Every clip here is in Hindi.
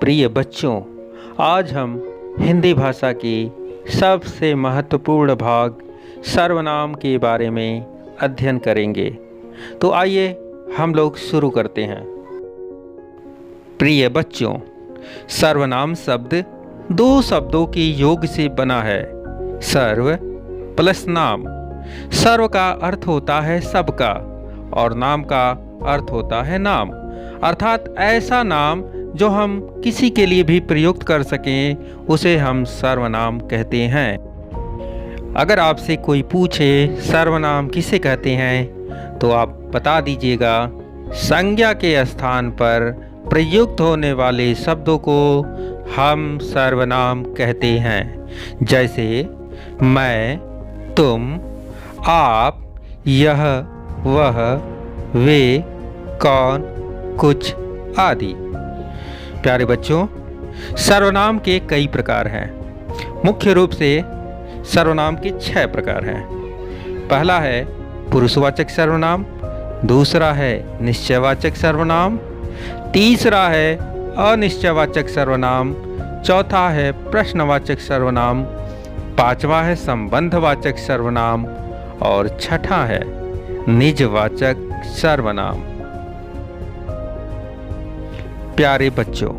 प्रिय बच्चों, आज हम हिंदी भाषा की सबसे महत्वपूर्ण भाग सर्वनाम के बारे में अध्ययन करेंगे। तो आइए हम लोग शुरू करते हैं। प्रिय बच्चों, सर्वनाम शब्द दो शब्दों के योग से बना है, सर्व प्लस नाम। सर्व का अर्थ होता है सबका और नाम का अर्थ होता है नाम, अर्थात ऐसा नाम जो हम किसी के लिए भी प्रयुक्त कर सकें उसे हम सर्वनाम कहते हैं। अगर आपसे कोई पूछे सर्वनाम किसे कहते हैं तो आप बता दीजिएगा संज्ञा के स्थान पर प्रयुक्त होने वाले शब्दों को हम सर्वनाम कहते हैं। जैसे मैं, तुम, आप, यह, वह, वे, कौन, कुछ आदि। प्यारे बच्चों, सर्वनाम के कई प्रकार हैं। मुख्य रूप से सर्वनाम के 6 प्रकार हैं। पहला है पुरुषवाचक सर्वनाम, दूसरा है निश्चयवाचक सर्वनाम, तीसरा है अनिश्चयवाचक सर्वनाम, चौथा है प्रश्नवाचक सर्वनाम, पांचवा है संबंधवाचक सर्वनाम और छठा है निजवाचक सर्वनाम। प्यारे बच्चों,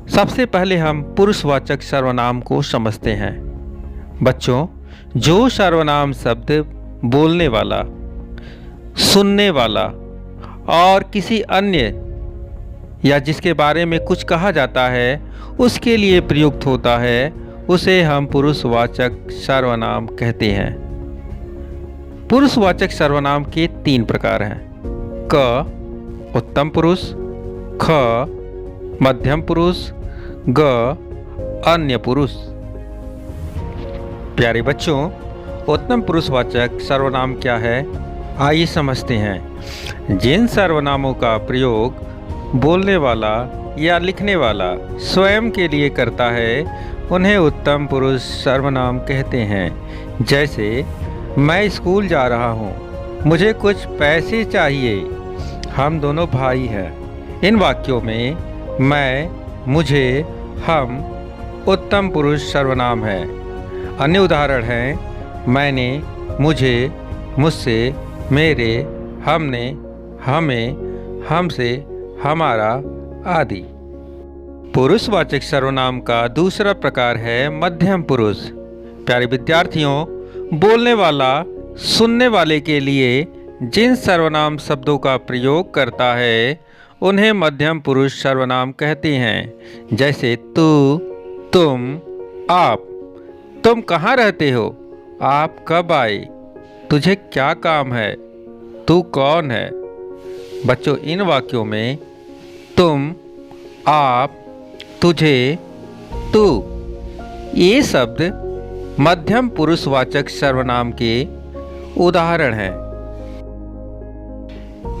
सबसे पहले हम पुरुषवाचक सर्वनाम को समझते हैं। बच्चों, जो सर्वनाम शब्द बोलने वाला, सुनने वाला और किसी अन्य या जिसके बारे में कुछ कहा जाता है उसके लिए प्रयुक्त होता है उसे हम पुरुषवाचक सर्वनाम कहते हैं। पुरुषवाचक सर्वनाम के 3 प्रकार हैं। क उत्तम पुरुष, ख मध्यम पुरुष, ग अन्य पुरुष। प्यारे बच्चों, उत्तम पुरुषवाचक सर्वनाम क्या है, आइए समझते हैं। जिन सर्वनामों का प्रयोग बोलने वाला या लिखने वाला स्वयं के लिए करता है उन्हें उत्तम पुरुष सर्वनाम कहते हैं। जैसे मैं स्कूल जा रहा हूँ, मुझे कुछ पैसे चाहिए, हम दोनों भाई हैं। इन वाक्यों में मैं, मुझे, हम उत्तम पुरुष सर्वनाम है। अन्य उदाहरण हैं मैंने, मुझे, मुझसे, मेरे, हमने, हमें, हमसे, हमारा आदि। पुरुषवाचक सर्वनाम का दूसरा प्रकार है मध्यम पुरुष। प्यारे विद्यार्थियों, बोलने वाला सुनने वाले के लिए जिन सर्वनाम शब्दों का प्रयोग करता है उन्हें मध्यम पुरुष सर्वनाम कहते हैं। जैसे तू, तुम, आप। तुम कहाँ रहते हो, आप कब आए, तुझे क्या काम है, तू कौन है। बच्चों, इन वाक्यों में तुम, आप, तुझे, तू ये शब्द मध्यम पुरुषवाचक सर्वनाम के उदाहरण हैं।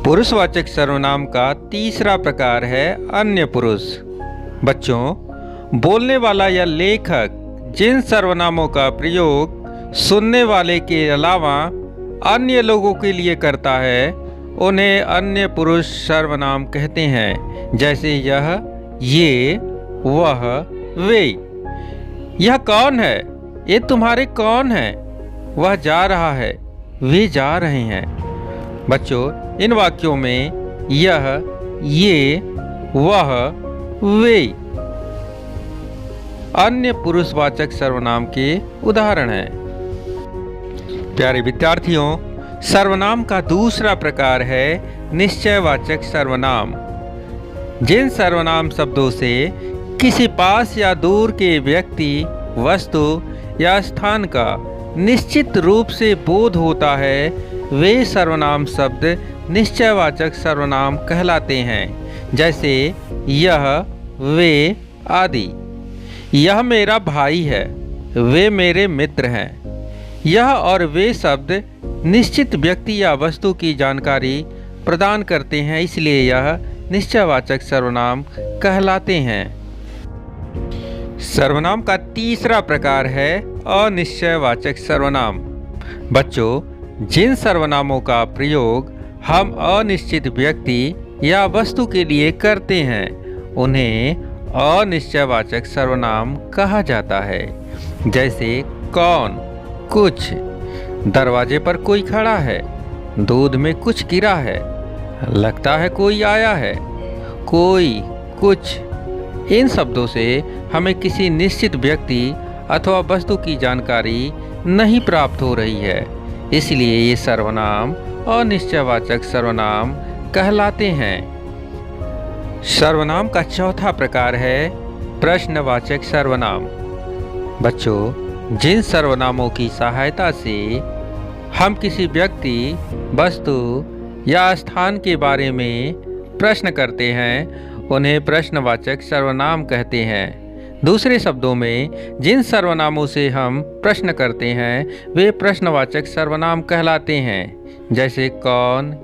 पुरुषवाचक सर्वनाम का तीसरा प्रकार है अन्य पुरुष। बच्चों, बोलने वाला या लेखक जिन सर्वनामों का प्रयोग सुनने वाले के अलावा अन्य लोगों के लिए करता है उन्हें अन्य पुरुष सर्वनाम कहते हैं। जैसे यह, ये, वह, वे। यह कौन है, ये तुम्हारे कौन है, वह जा रहा है, वे जा रहे हैं। बच्चों, इन वाक्यों में यह, ये, वह, वे अन्य पुरुषवाचक सर्वनाम के उदाहरण हैं। प्यारे विद्यार्थियों, सर्वनाम का दूसरा प्रकार है निश्चयवाचक सर्वनाम। जिन सर्वनाम शब्दों से किसी पास या दूर के व्यक्ति, वस्तु या स्थान का निश्चित रूप से बोध होता है वे सर्वनाम शब्द निश्चयवाचक सर्वनाम कहलाते हैं। जैसे यह, वे आदि। यह मेरा भाई है, वे मेरे मित्र हैं। यह और वे शब्द निश्चित व्यक्ति या वस्तु की जानकारी प्रदान करते हैं, इसलिए यह निश्चयवाचक सर्वनाम कहलाते हैं। सर्वनाम का तीसरा प्रकार है अनिश्चयवाचक सर्वनाम। बच्चों, जिन सर्वनामों का प्रयोग हम अनिश्चित व्यक्ति या वस्तु के लिए करते हैं उन्हें अनिश्चयवाचक सर्वनाम कहा जाता है। जैसे कौन, कुछ, दरवाजे पर कोई खड़ा है, दूध में कुछ गिरा है, लगता है कोई आया है, कोई, कुछ। इन शब्दों से हमें किसी निश्चित व्यक्ति अथवा वस्तु की जानकारी नहीं प्राप्त हो रही है, इसलिए ये सर्वनाम अनिश्चयवाचक सर्वनाम कहलाते हैं। सर्वनाम का चौथा प्रकार है प्रश्नवाचक सर्वनाम। बच्चों, जिन सर्वनामों की सहायता से हम किसी व्यक्ति, वस्तु या स्थान के बारे में प्रश्न करते हैं उन्हें प्रश्नवाचक सर्वनाम कहते हैं। दूसरे शब्दों में जिन सर्वनामों से हम प्रश्न करते हैं वे प्रश्नवाचक सर्वनाम कहलाते हैं। जैसे कौन,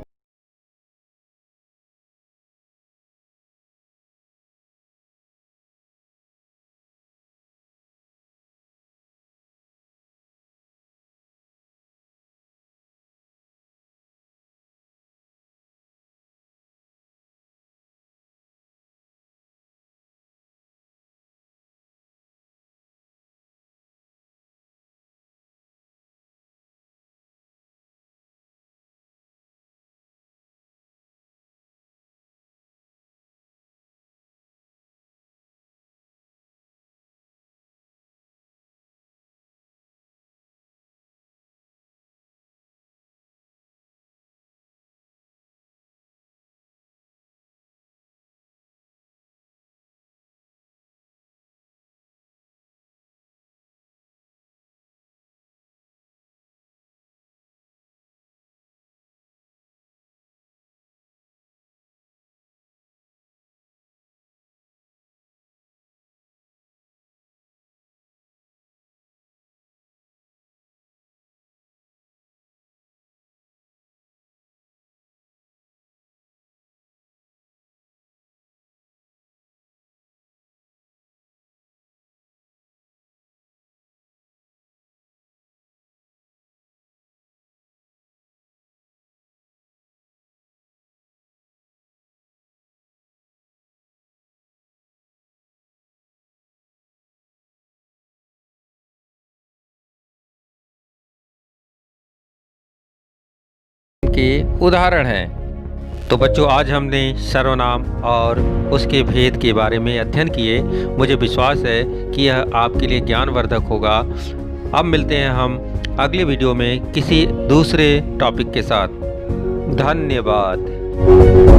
के उदाहरण हैं। तो बच्चों, आज हमने सर्वनाम और उसके भेद के बारे में अध्ययन किए। मुझे विश्वास है कि यह आपके लिए ज्ञानवर्धक होगा। अब मिलते हैं हम अगले वीडियो में किसी दूसरे टॉपिक के साथ। धन्यवाद।